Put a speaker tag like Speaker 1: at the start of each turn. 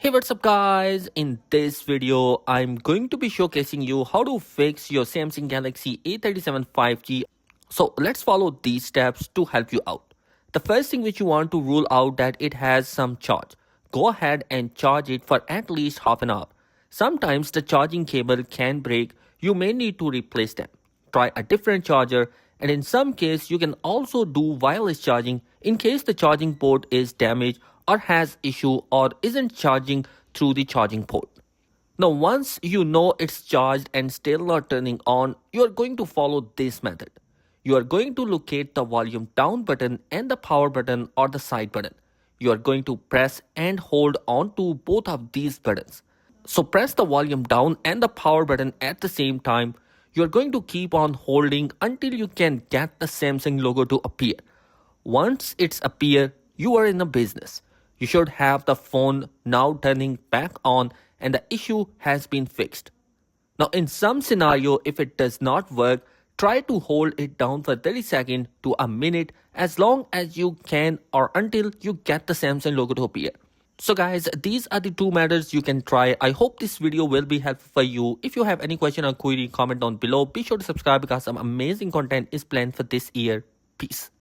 Speaker 1: Hey, what's up guys? In this video, I'm going to be showcasing you how to fix your Samsung Galaxy A37 5G. So let's follow these steps to help you out. The first thing which you want to rule out that it has some charge. Go ahead and charge it for at least half an hour. Sometimes the charging cable can break. You may need to replace them. Try a different charger, and in some case you can also do wireless charging in case the charging port is damaged or has issue or isn't charging through the charging port. Now once you know it's charged and still not turning on, you are going to follow this method. You are going to locate the volume down button and the power button or the side button. You are going to press and hold on to both of these buttons. So press the volume down and the power button at the same time. You are going to keep on holding until you can get the Samsung logo to appear. Once it's appear, you are in a business. You should have the phone now turning back on and the issue has been fixed. Now in some scenario, if it does not work, try to hold it down for 30 seconds to a minute as long as you can or until you get the Samsung logo to appear. So guys, these are the two methods you can try. I hope this video will be helpful for you. If you have any question or query, comment down below. Be sure to subscribe because some amazing content is planned for this year. Peace.